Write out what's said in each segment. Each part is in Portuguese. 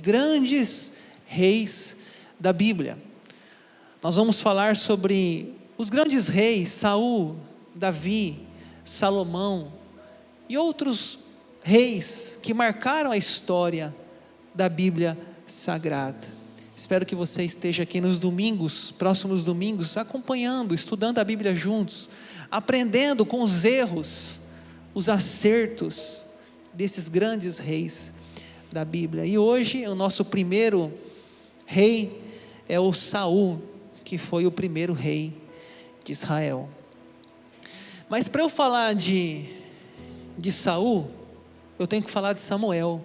grandes reis da Bíblia. Nós vamos falar sobre os grandes reis, Saul, Davi, Salomão e outros reis que marcaram a história da Bíblia Sagrada. Espero que você esteja aqui nos domingos, próximos domingos, acompanhando, estudando a Bíblia juntos, aprendendo com os erros, os acertos desses grandes reis da Bíblia. E hoje o nosso primeiro rei é o Saul, que foi o primeiro rei de Israel. Mas para eu falar de Saul, eu tenho que falar de Samuel,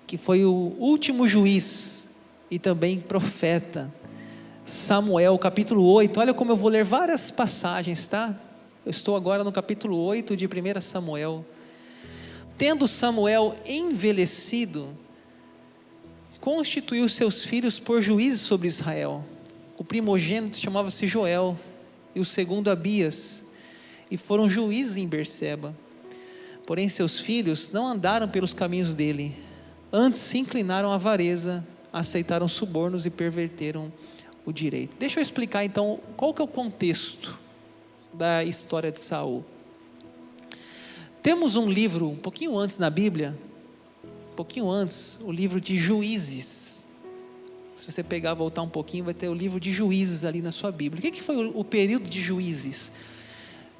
que foi o último juiz e também profeta. Samuel, capítulo 8, olha como eu vou ler várias passagens, tá? Eu estou agora no capítulo 8 de 1 Samuel. Tendo Samuel envelhecido, constituiu seus filhos por juízes sobre Israel. O primogênito chamava-se Joel, e o segundo Abias, e foram juízes em Berseba. Porém seus filhos não andaram pelos caminhos dele, antes se inclinaram à avareza, aceitaram subornos e perverteram o direito. Deixa eu explicar então qual que é o contexto da história de Saul. Temos um livro um pouquinho antes na Bíblia, um pouquinho antes, o livro de Juízes. Se você pegar, voltar um pouquinho, vai ter o livro de Juízes ali na sua Bíblia. O que foi o período de Juízes?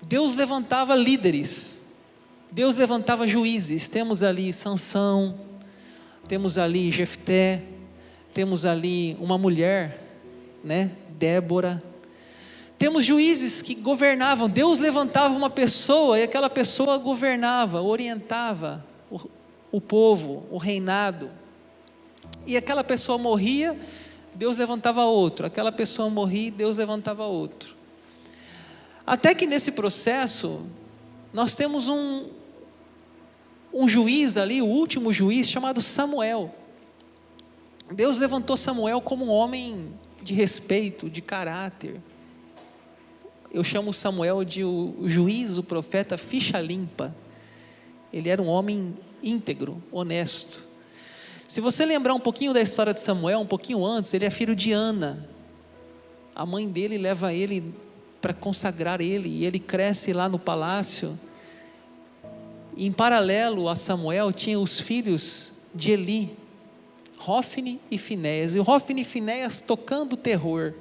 Deus levantava líderes, Deus levantava juízes. Temos ali Sansão, temos ali Jefté, temos ali uma mulher, né, Débora. Temos juízes que governavam. Deus levantava uma pessoa e aquela pessoa governava, orientava o povo, o reinado. E aquela pessoa morria, Deus levantava outro. Aquela pessoa morria, Deus levantava outro. Até que nesse processo, nós temos um juiz ali, o último juiz, chamado Samuel. Deus levantou Samuel como um homem de respeito, de caráter. Eu chamo Samuel de o juiz, o profeta, ficha limpa. Ele era um homem íntegro, honesto. Se você lembrar um pouquinho da história de Samuel, um pouquinho antes, ele é filho de Ana. A mãe dele leva ele para consagrar ele, e ele cresce lá no palácio. E em paralelo a Samuel, tinha os filhos de Eli, Hófni e Finéias. E o Hófni e Finéias tocando terror.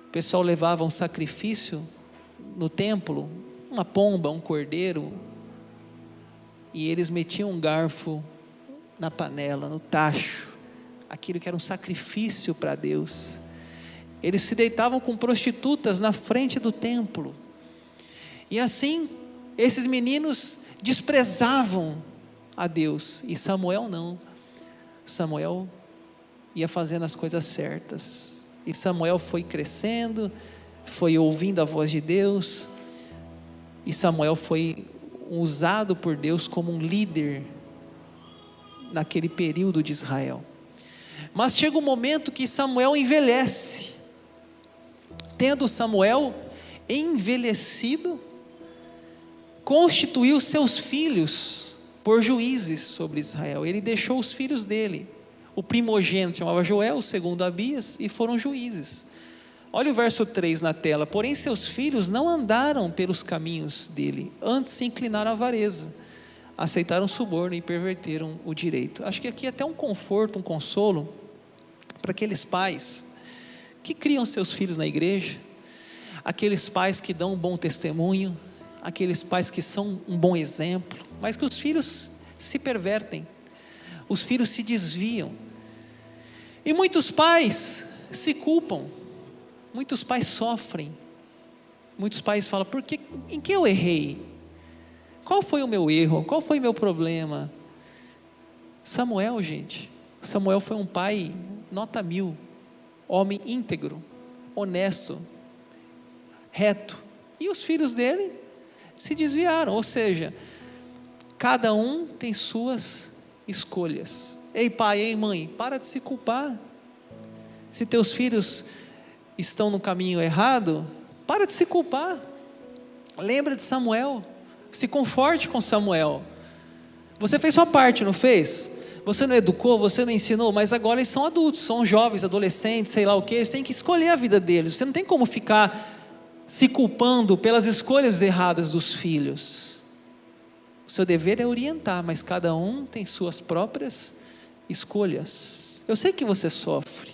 O pessoal levava um sacrifício no templo, uma pomba, um cordeiro, e eles metiam um garfo na panela, no tacho, aquilo que era um sacrifício para Deus. Eles se deitavam com prostitutas na frente do templo, e assim, esses meninos desprezavam a Deus, e Samuel não. Samuel ia fazendo as coisas certas, e Samuel foi crescendo, foi ouvindo a voz de Deus, e Samuel foi usado por Deus como um líder naquele período de Israel. Mas chega um momento que Samuel envelhece. Tendo Samuel envelhecido, constituiu seus filhos por juízes sobre Israel. Ele deixou os filhos dele. O primogênito chamava Joel, o segundo Abias, e foram juízes. Olha o verso 3 na tela. Porém seus filhos não andaram pelos caminhos dele, antes se inclinaram à avareza, aceitaram suborno e perverteram o direito. Acho que aqui é até um conforto, um consolo para aqueles pais que criam seus filhos na igreja, aqueles pais que dão um bom testemunho, aqueles pais que são um bom exemplo, mas que os filhos se pervertem, os filhos se desviam, e muitos pais se culpam, muitos pais sofrem, muitos pais falam, em que eu errei? Qual foi o meu erro? Qual foi o meu problema? Samuel, gente, Samuel foi um pai nota 1000, homem íntegro, honesto, reto, e os filhos dele se desviaram, ou seja, cada um tem suas escolhas. Ei pai, ei mãe, para de se culpar. Se teus filhos estão no caminho errado, para de se culpar. Lembra de Samuel, se conforte com Samuel. Você fez sua parte, não fez? você não educou, você não ensinou, mas agora eles são adultos, são jovens, adolescentes, sei lá o que, eles têm que escolher a vida deles. Você não tem como ficar se culpando pelas escolhas erradas dos filhos. O seu dever é orientar, mas cada um tem suas próprias escolhas. Eu sei que você sofre,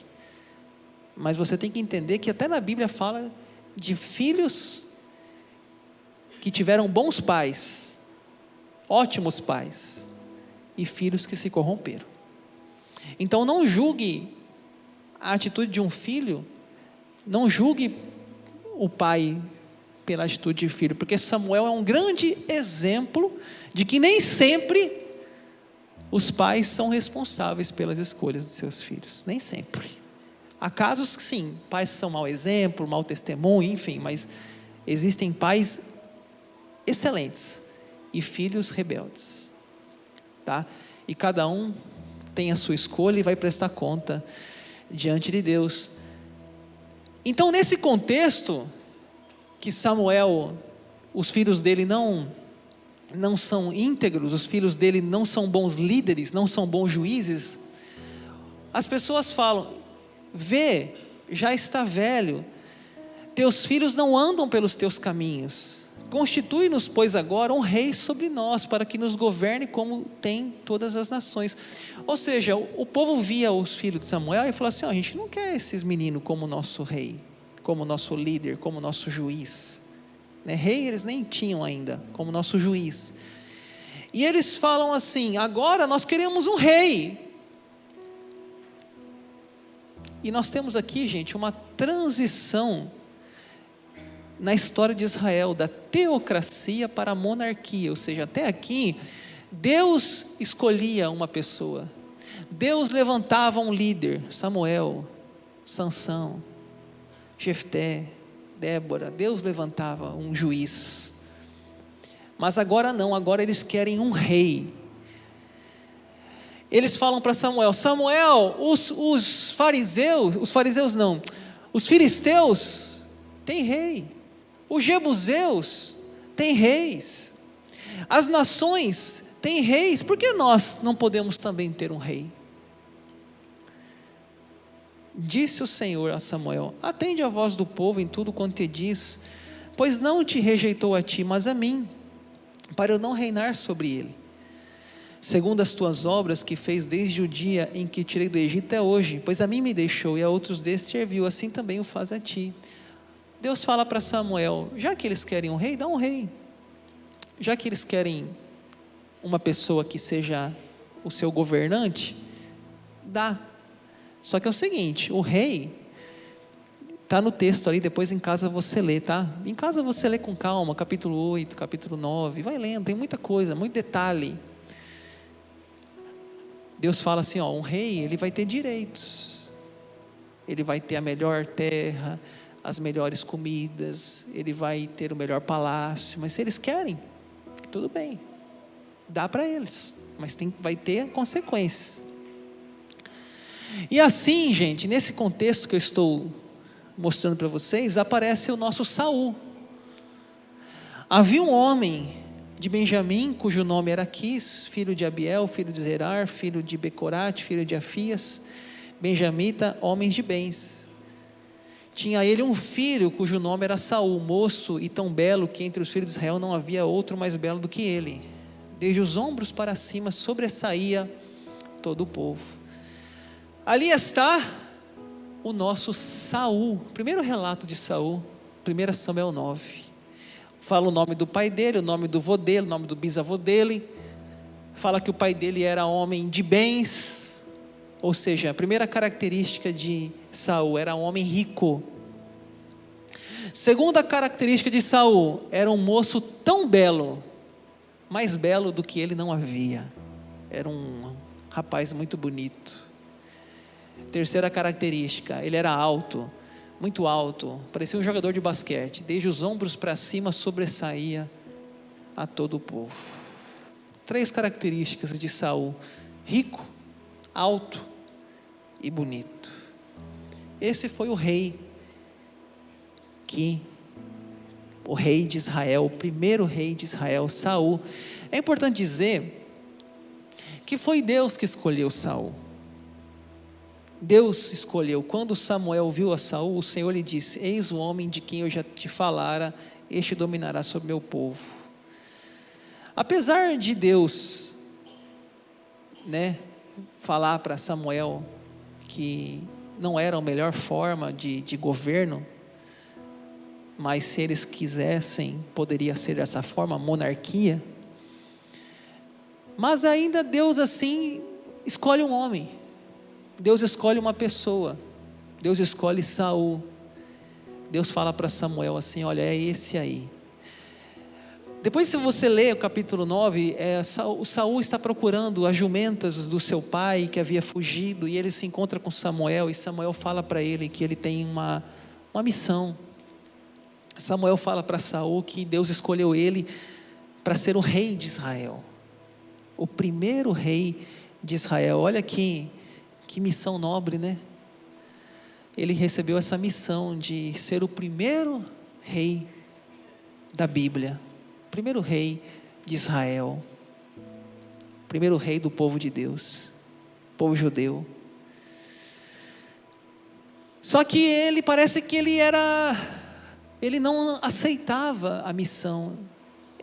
mas você tem que entender que até na Bíblia fala de filhos que tiveram bons pais, ótimos pais, e filhos que se corromperam. Então não julgue a atitude de um filho, não julgue o pai pela atitude de filho, porque Samuel é um grande exemplo de que nem sempre os pais são responsáveis pelas escolhas de seus filhos, nem sempre. Há casos que sim, pais são mau exemplo, mau testemunho, enfim, mas existem pais excelentes e filhos rebeldes, tá? E cada um tem a sua escolha e vai prestar conta diante de Deus. Então, nesse contexto, que Samuel, os filhos dele não são íntegros, os filhos dele não são bons líderes, não são bons juízes, as pessoas falam: vê, já está velho, teus filhos não andam pelos teus caminhos, constitui-nos, pois, agora um rei sobre nós, para que nos governe como tem todas as nações. Ou seja, o povo via os filhos de Samuel e falou assim: a gente não quer esses meninos como nosso rei, como nosso líder, como nosso juiz, né? Rei eles nem tinham ainda, como nosso juiz. E eles falam assim: agora nós queremos um rei. E nós temos aqui, gente, uma transição na história de Israel, da teocracia para a monarquia. Ou seja, até aqui, Deus escolhia uma pessoa, Deus levantava um líder, Samuel, Sansão, Jefté, Débora, Deus levantava um juiz. Mas agora não, agora eles querem um rei. Eles falam para Samuel: Samuel, os filisteus têm rei, os jebuseus têm reis, as nações têm reis, por que nós não podemos também ter um rei? Disse o Senhor a Samuel: atende a voz do povo em tudo quanto te diz, pois não te rejeitou a ti, mas a mim, para eu não reinar sobre ele, segundo as tuas obras que fez desde o dia em que tirei do Egito até hoje, pois a mim me deixou e a outros destes serviu, assim também o faz a ti. Deus fala para Samuel: já que eles querem um rei, dá um rei. Já que eles querem uma pessoa que seja o seu governante, dá. Só que é o seguinte, o rei, está no texto ali, depois em casa você lê, tá? Em casa você lê com calma, capítulo 8, capítulo 9, vai lendo, tem muita coisa, muito detalhe. Deus fala assim, um rei, ele vai ter direitos, ele vai ter a melhor terra, as melhores comidas, ele vai ter o melhor palácio, mas se eles querem, tudo bem, dá para eles, mas vai ter consequências. E assim, gente, nesse contexto que eu estou mostrando para vocês, aparece o nosso Saul. Havia um homem de Benjamim, cujo nome era Quis, filho de Abiel, filho de Zerar, filho de Becorate, filho de Afias, benjamita, homens de bens. Tinha ele um filho, cujo nome era Saul, moço e tão belo, que entre os filhos de Israel não havia outro mais belo do que ele. Desde os ombros para cima, sobressaía todo o povo. Ali está o nosso Saul. Primeiro relato de Saul, 1 Samuel 9. Fala o nome do pai dele, o nome do vô dele, o nome do bisavô dele. Fala que o pai dele era homem de bens. Ou seja, a primeira característica de Saul era um homem rico. Segunda característica de Saul, era um moço tão belo, mais belo do que ele não havia. Era um rapaz muito bonito. Terceira característica, ele era alto, muito alto, parecia um jogador de basquete, desde os ombros para cima sobressaía a todo o povo. 3 características de Saul: rico, alto e bonito. Esse foi o rei de Israel, o primeiro rei de Israel, Saul. É importante dizer que que foi Deus que escolheu Saul. Deus escolheu. Quando Samuel viu a Saul, o Senhor lhe disse: eis o homem de quem eu já te falara, este dominará sobre meu povo. Apesar de Deus, falar para Samuel que não era a melhor forma de governo, mas se eles quisessem, poderia ser dessa forma, monarquia. Mas ainda Deus assim escolhe um homem. Deus escolhe uma pessoa. Deus escolhe Saul. Deus fala para Samuel assim: olha, é esse aí. Depois, se você ler o capítulo 9, Saul está procurando as jumentas do seu pai que havia fugido, e ele se encontra com Samuel, e Samuel fala para ele que ele tem uma missão. Samuel fala para Saul que Deus escolheu ele para ser o rei de Israel, o primeiro rei de Israel. Olha que missão nobre, né? Ele recebeu essa missão de ser o primeiro rei da Bíblia, o primeiro rei de Israel, o primeiro rei do povo de Deus, povo judeu. Só que ele parece que ele não aceitava a missão.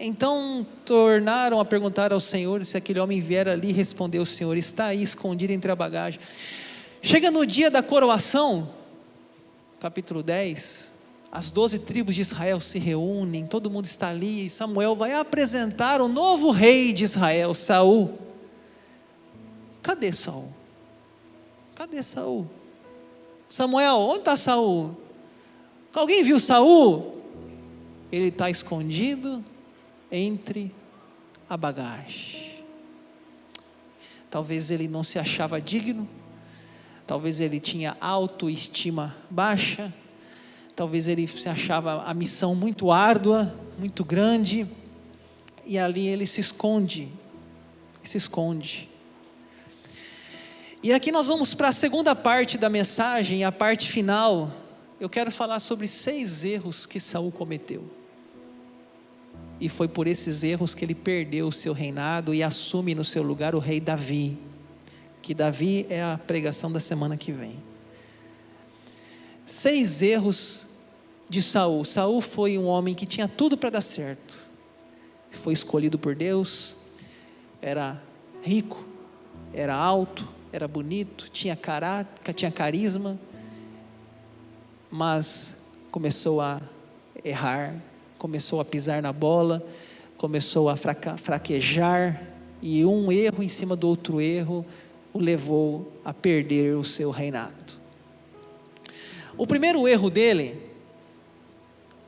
Então tornaram a perguntar ao Senhor se aquele homem vier ali. Respondeu o Senhor: está aí escondido entre a bagagem. Chega no dia da coroação, capítulo 10, as 12 tribos de Israel se reúnem, todo mundo está ali, e Samuel vai apresentar o novo rei de Israel, Saul. Cadê Saul? Cadê Saul? Samuel, onde está Saul? Alguém viu Saul? Ele está escondido entre a bagagem. Talvez ele não se achava digno, talvez ele tinha autoestima baixa, talvez ele se achava a missão muito árdua, muito grande, e ali ele se esconde. E aqui nós vamos para a segunda parte da mensagem, a parte final. Eu quero falar sobre 6 erros que Saul cometeu. E foi por esses erros que ele perdeu o seu reinado e assume no seu lugar o rei Davi. Que Davi é a pregação da semana que vem. 6 erros de Saul. Saul foi um homem que tinha tudo para dar certo. Foi escolhido por Deus, era rico, era alto, era bonito, tinha caráter, tinha carisma, mas começou a errar, começou a pisar na bola, começou a fraquejar, e um erro em cima do outro erro o levou a perder o seu reinado. O primeiro erro dele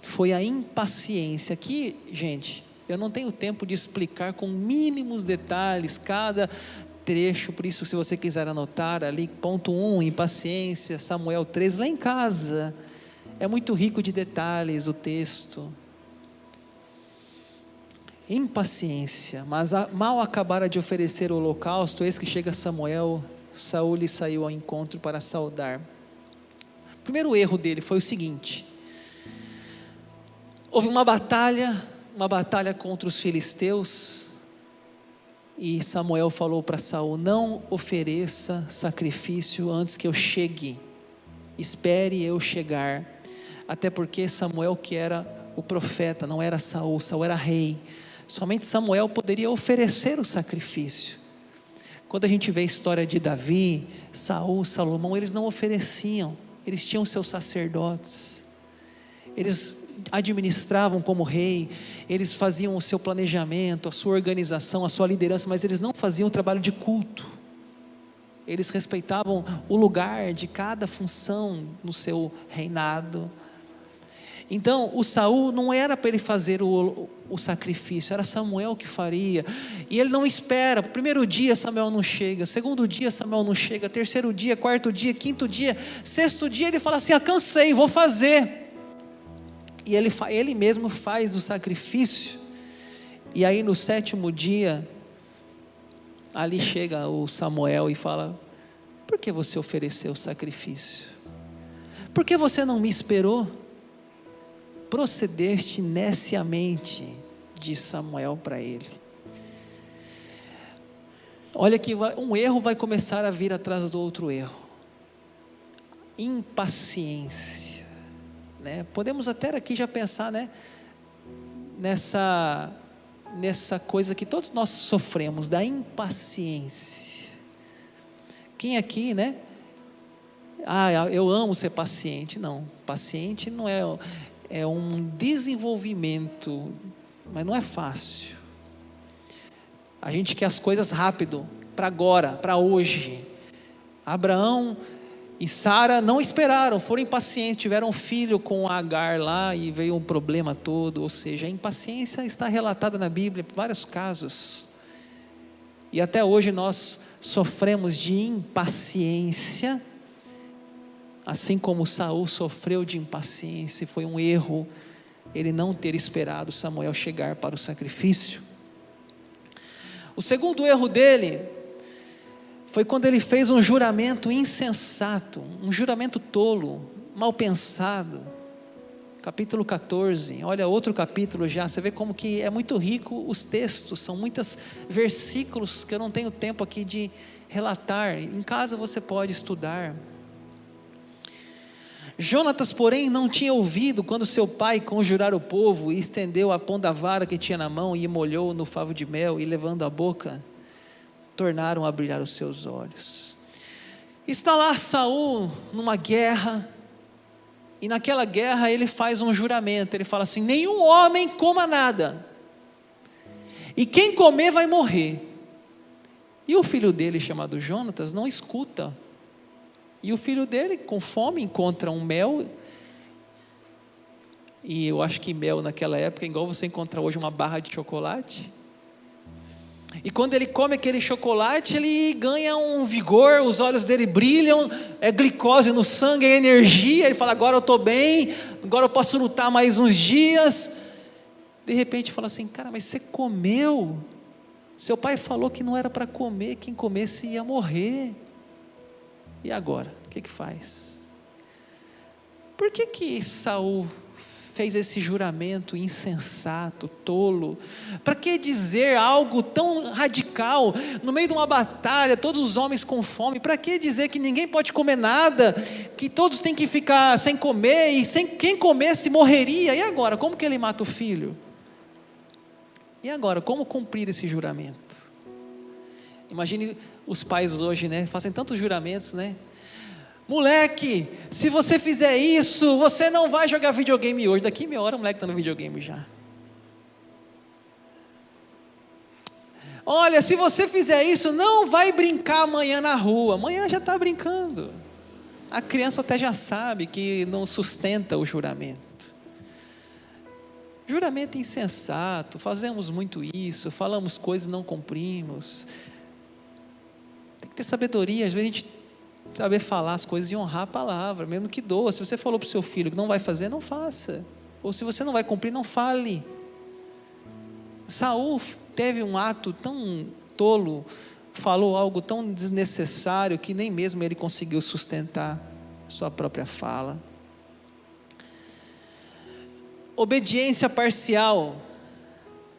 foi a impaciência. Aqui, gente, eu não tenho tempo de explicar com mínimos detalhes cada trecho, por isso, se você quiser anotar ali, ponto 1, impaciência, Samuel 3, lá em casa, é muito rico de detalhes o texto. Impaciência, mas mal acabara de oferecer o holocausto, eis que chega Samuel, Saul lhe saiu ao encontro para saudar. O primeiro erro dele foi o seguinte: houve uma batalha contra os filisteus, e Samuel falou para Saul: não ofereça sacrifício antes que eu chegue, espere eu chegar, até porque Samuel que era o profeta, não era Saul, Saul era rei, somente Samuel poderia oferecer o sacrifício. Quando a gente vê a história de Davi, Saul, Salomão, eles não ofereciam, eles tinham seus sacerdotes, eles administravam como rei, eles faziam o seu planejamento, a sua organização, a sua liderança, mas eles não faziam o trabalho de culto, eles respeitavam o lugar de cada função no seu reinado. Então o Saul não era para ele fazer o sacrifício, era Samuel que faria, e ele não espera. Primeiro dia Samuel não chega, segundo dia Samuel não chega, terceiro dia, quarto dia, quinto dia, sexto dia ele fala assim: cansei, vou fazer. E ele mesmo faz o sacrifício, e aí no 7º dia, ali chega o Samuel e fala: por que você ofereceu o sacrifício? Por que você não me esperou? Procedeste neciamente, diz Samuel para ele. Olha que um erro vai começar a vir atrás do outro erro. Impaciência, né? Podemos até aqui já pensar, né, nessa coisa que todos nós sofremos, da impaciência. Quem aqui, né? Eu amo ser paciente. Não, paciente não é um desenvolvimento, mas não é fácil. A gente quer as coisas rápido, para agora, para hoje. Abraão e Sara não esperaram, foram impacientes, tiveram um filho com Agar lá e veio um problema todo. Ou seja, a impaciência está relatada na Bíblia em vários casos. E até hoje nós sofremos de impaciência, assim como Saul sofreu de impaciência. Foi um erro ele não ter esperado Samuel chegar para o sacrifício. O segundo erro dele foi quando ele fez um juramento insensato, um juramento tolo, mal pensado. Capítulo 14, olha outro capítulo já, você vê como que é muito rico os textos, são muitos versículos que eu não tenho tempo aqui de relatar, em casa você pode estudar. Jonatas, porém, não tinha ouvido quando seu pai conjurara o povo e estendeu a ponta da vara que tinha na mão e molhou no favo de mel e levando a boca, tornaram a brilhar os seus olhos. Está lá Saul numa guerra, e naquela guerra ele faz um juramento, ele fala assim: nenhum homem coma nada, e quem comer vai morrer. E o filho dele, chamado Jonatas, não escuta, e o filho dele com fome encontra um mel, e eu acho que mel naquela época é igual você encontrar hoje uma barra de chocolate. E quando ele come aquele chocolate, ele ganha um vigor, os olhos dele brilham, é glicose no sangue, é energia, ele fala: agora eu estou bem, agora eu posso lutar mais uns dias. De repente fala assim: cara, mas você comeu, seu pai falou que não era para comer, quem comesse ia morrer, e agora, o que faz? Por que Saul fez esse juramento insensato, tolo? Para que dizer algo tão radical, no meio de uma batalha, todos os homens com fome? Para que dizer que ninguém pode comer nada, que todos têm que ficar sem comer, e sem quem comesse morreria? E agora, como que ele mata o filho? E agora, como cumprir esse juramento? Imagine os pais hoje, né, fazem tantos juramentos, né? Moleque, se você fizer isso, você não vai jogar videogame hoje. Daqui meia hora o moleque está no videogame já. Olha, se você fizer isso, não vai brincar amanhã na rua. Amanhã já está brincando. A criança até já sabe que não sustenta o juramento. Juramento insensato, fazemos muito isso, falamos coisas e não cumprimos. Tem que ter sabedoria, às vezes a gente saber falar as coisas e honrar a palavra, mesmo que doa. Se você falou para o seu filho que não vai fazer, não faça. Ou se você não vai cumprir, não fale. Saul teve um ato tão tolo, falou algo tão desnecessário, que nem mesmo ele conseguiu sustentar sua própria fala. Obediência parcial,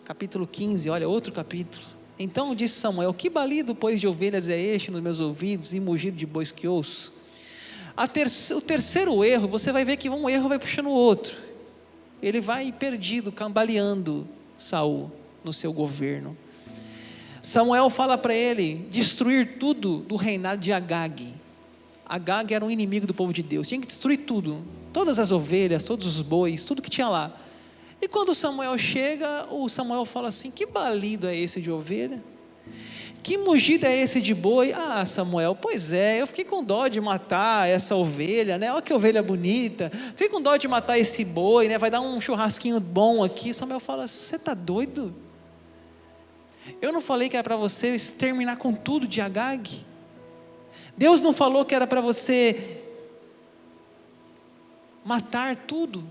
capítulo 15, olha outro capítulo. Então disse Samuel: que balido, pois, de ovelhas é este nos meus ouvidos, e mugido de bois que ouço? O terceiro erro, você vai ver que um erro vai puxando o outro. Ele vai perdido, cambaleando Saul no seu governo. Samuel fala para ele destruir tudo do reinado de Agag. Agag era um inimigo do povo de Deus, tinha que destruir tudo, todas as ovelhas, todos os bois, tudo que tinha lá. E quando Samuel chega, o Samuel fala assim: que balido é esse de ovelha? Que mugido é esse de boi? Ah, Samuel, pois é, eu fiquei com dó de matar essa ovelha, né? Olha que ovelha bonita. Fiquei com dó de matar esse boi, né? Vai dar um churrasquinho bom aqui. Samuel fala: você está doido? Eu não falei que era para você exterminar com tudo de Agag? Deus não falou que era para você matar tudo?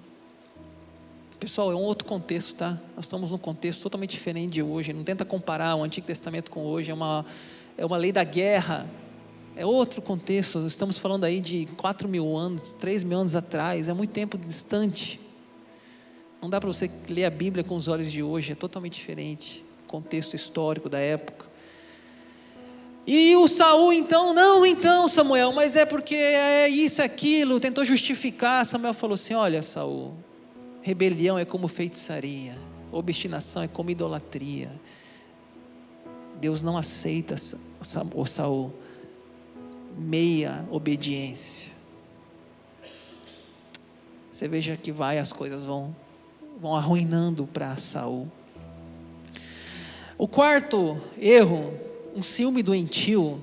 Pessoal, é um outro contexto, tá? Nós estamos num contexto totalmente diferente de hoje. Não tenta comparar o Antigo Testamento com hoje. É uma lei da guerra. É outro contexto. Estamos falando aí de 4.000 anos, 3.000 anos atrás. É muito tempo distante. Não dá para você ler a Bíblia com os olhos de hoje. É totalmente diferente. Contexto histórico da época. E o Saul então, não então Samuel, mas é porque é isso, aquilo, tentou justificar. Samuel falou assim: olha Saul, rebelião é como feitiçaria, obstinação é como idolatria. Deus não aceita, o Saul, meia obediência. Você veja que as coisas vão arruinando para Saul. O quarto erro, um ciúme doentio,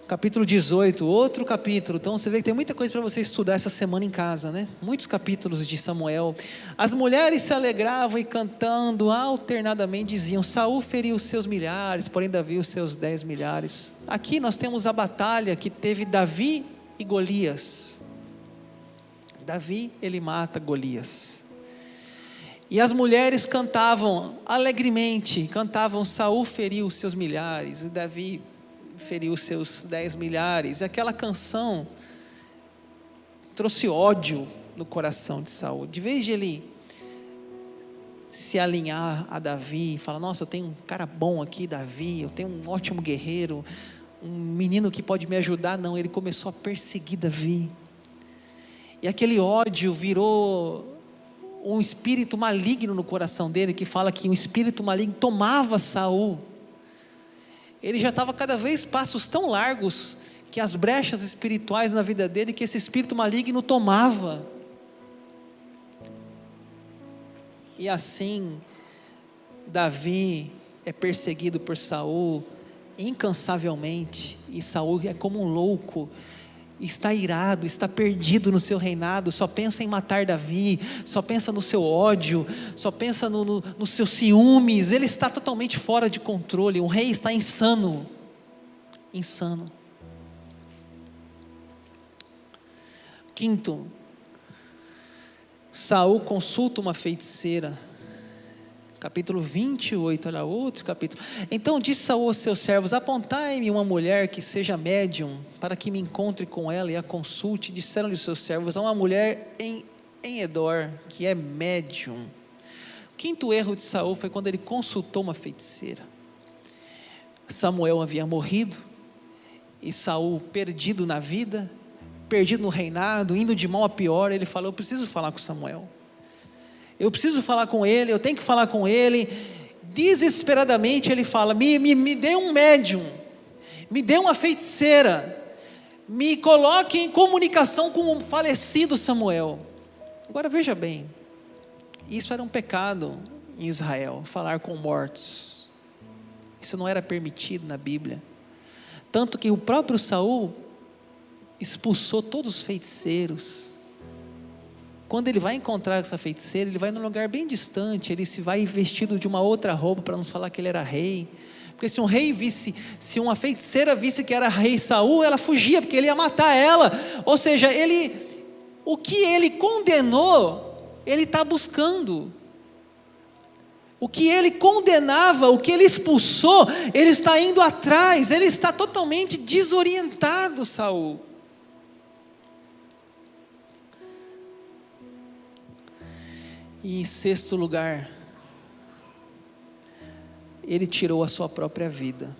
capítulo 18, outro capítulo. Então você vê que tem muita coisa para você estudar essa semana em casa, né? Muitos capítulos de Samuel. As mulheres se alegravam e cantando alternadamente diziam: Saul feriu os seus milhares, porém Davi os seus 10 milhares. Aqui nós temos a batalha que teve Davi e Golias. Davi, ele mata Golias. E as mulheres cantavam alegremente, Saul feriu os seus milhares, e Davi feriu os seus 10 milhares. E aquela canção trouxe ódio no coração de Saul. De vez de ele se alinhar a Davi, falar: nossa, eu tenho um cara bom aqui, Davi, eu tenho um ótimo guerreiro, um menino que pode me ajudar. Não, ele começou a perseguir Davi. E aquele ódio virou um espírito maligno no coração dele, que fala que um espírito maligno tomava Saul. Ele já estava cada vez passos tão largos, que as brechas espirituais na vida dele, que esse espírito maligno tomava. E assim, Davi é perseguido por Saul incansavelmente, e Saul é como um louco, está irado, está perdido no seu reinado, só pensa em matar Davi, só pensa no seu ódio, só pensa nos seus ciúmes. Ele está totalmente fora de controle. O rei está insano. Quinto, Saul consulta uma feiticeira. Capítulo 28, olha outro capítulo. Então disse Saul aos seus servos: apontai-me uma mulher que seja médium, para que me encontre com ela e a consulte. Disseram-lhe os seus servos: há uma mulher em Endor, que é médium. O quinto erro de Saul foi quando ele consultou uma feiticeira. Samuel havia morrido, e Saul, perdido na vida, perdido no reinado, indo de mal a pior, ele falou: eu preciso falar com Samuel. Eu preciso falar com ele, eu tenho que falar com ele. Desesperadamente ele fala: me dê um médium, me dê uma feiticeira, me coloque em comunicação com o falecido Samuel. Agora veja bem, isso era um pecado em Israel, falar com mortos. Isso não era permitido na Bíblia. Tanto que o próprio Saul expulsou todos os feiticeiros. Quando ele vai encontrar essa feiticeira, ele vai num lugar bem distante, ele se vai vestido de uma outra roupa, para nos falar que ele era rei. Porque se se uma feiticeira visse que era rei Saul, ela fugia, porque ele ia matar ela. Ou seja, o que ele condenou, ele está buscando. O que ele condenava, o que ele expulsou, ele está indo atrás, ele está totalmente desorientado, Saul. E em sexto lugar, ele tirou a sua própria vida.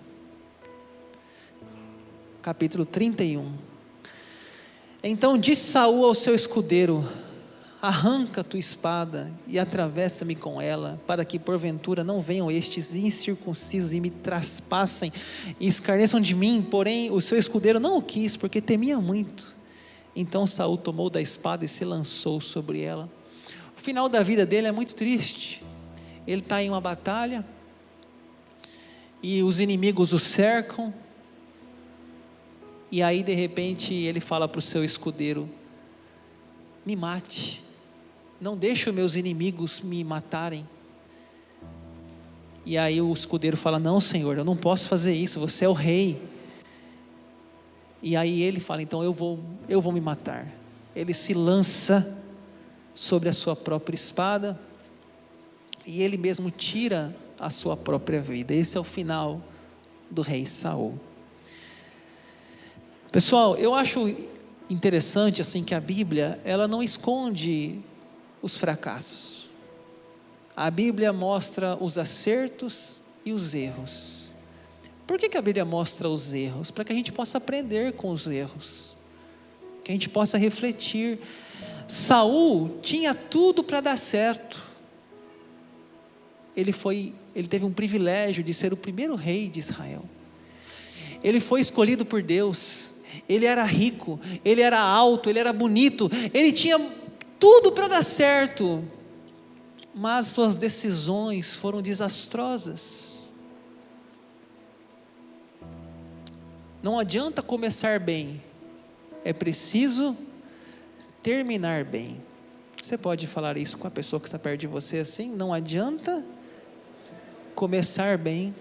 Capítulo 31. Então disse Saul ao seu escudeiro: arranca tua espada e atravessa-me com ela, para que porventura não venham estes incircuncisos e me traspassem e escarneçam de mim. Porém o seu escudeiro não o quis, porque temia muito. Então Saul tomou da espada e se lançou sobre ela. O final da vida dele é muito triste. Ele está em uma batalha, e os inimigos o cercam, e aí de repente ele fala para o seu escudeiro: me mate, não deixe os meus inimigos me matarem. E aí o escudeiro fala: não, Senhor, eu não posso fazer isso, você é o rei. E aí ele fala: então eu vou me matar. Ele se lança sobre a sua própria espada, e ele mesmo tira a sua própria vida. Esse é o final do rei Saul. Pessoal, eu acho interessante assim que a Bíblia, ela não esconde os fracassos. A Bíblia mostra os acertos e os erros. Por que a Bíblia mostra os erros? Para que a gente possa aprender com os erros, que a gente possa refletir. Saul tinha tudo para dar certo. Ele teve um privilégio de ser o primeiro rei de Israel. Ele foi escolhido por Deus. Ele era rico, ele era alto, ele era bonito, ele tinha tudo para dar certo, mas suas decisões foram desastrosas. Não adianta começar bem, é preciso terminar bem. Você pode falar isso com a pessoa que está perto de você assim? Não adianta começar bem,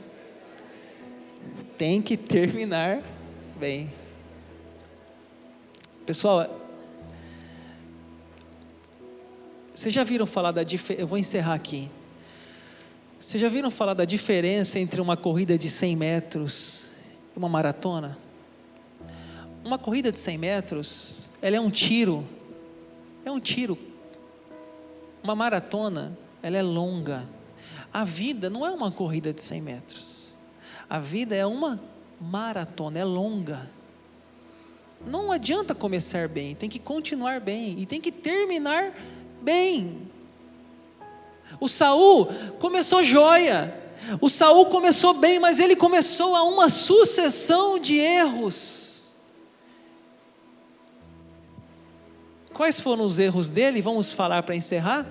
tem que terminar bem. Pessoal, vocês já viram falar da diferença? Eu vou encerrar aqui. Vocês já viram falar da diferença entre uma corrida de 100 metros e uma maratona? Uma corrida de 100 metros, ela é um tiro. É um tiro. Uma maratona, ela é longa. A vida não é uma corrida de 100 metros. A vida é uma maratona, é longa. Não adianta começar bem, tem que continuar bem e tem que terminar bem. O Saul começou joia, o Saul começou bem, mas ele começou a uma sucessão de erros. Quais foram os erros dele? Vamos falar para encerrar: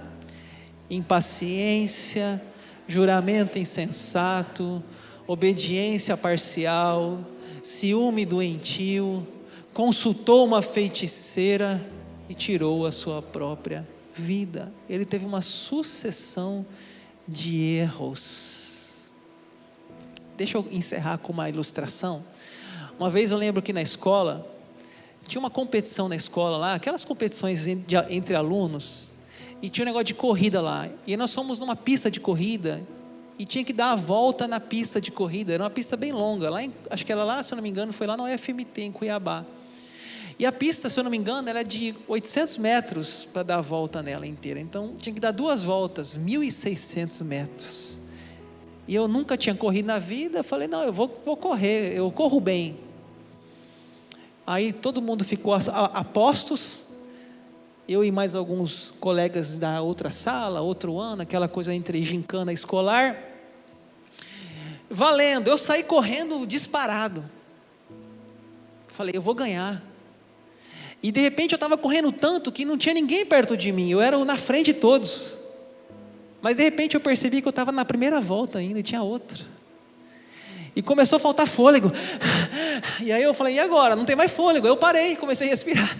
impaciência, juramento insensato, obediência parcial, ciúme doentio, consultou uma feiticeira e tirou a sua própria vida. Ele teve uma sucessão de erros. Deixa eu encerrar com uma ilustração. Uma vez eu lembro que na escola, tinha uma competição na escola lá, aquelas competições entre alunos, e tinha um negócio de corrida lá, e nós fomos numa pista de corrida, e tinha que dar a volta na pista de corrida, era uma pista bem longa, acho que era lá, se eu não me engano, foi lá na UFMT, em Cuiabá. E a pista, se eu não me engano, era de 800 metros para dar a volta nela inteira. Então, tinha que dar 2 voltas, 1.600 metros. E eu nunca tinha corrido na vida, eu falei, não, eu vou correr, eu corro bem. Aí todo mundo ficou a postos, eu e mais alguns colegas da outra sala, outro ano, aquela coisa entre gincana escolar. Valendo, eu saí correndo disparado. Falei, eu vou ganhar. E de repente eu estava correndo tanto que não tinha ninguém perto de mim, eu era na frente de todos. Mas de repente eu percebi que eu estava na primeira volta ainda e tinha outra. E começou a faltar fôlego. E aí eu falei, e agora? Não tem mais fôlego. Eu parei, comecei a respirar.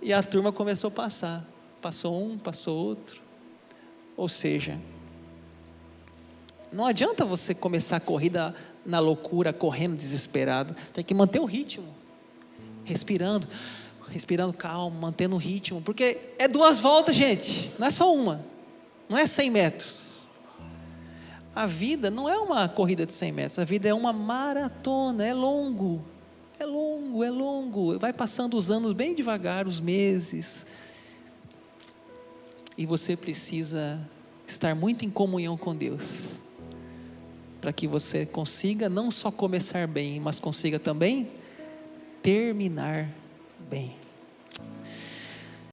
E a turma começou a passar. Passou um, passou outro. Ou seja, não adianta você começar a corrida na loucura, correndo desesperado. Tem que manter o ritmo. Respirando calmo, mantendo o ritmo, porque é 2 voltas, gente, não é só uma, não é 100 metros, a vida não é uma corrida de 100 metros, a vida é uma maratona, é longo, vai passando os anos bem devagar, os meses, e você precisa estar muito em comunhão com Deus, para que você consiga não só começar bem, mas consiga também terminar bem.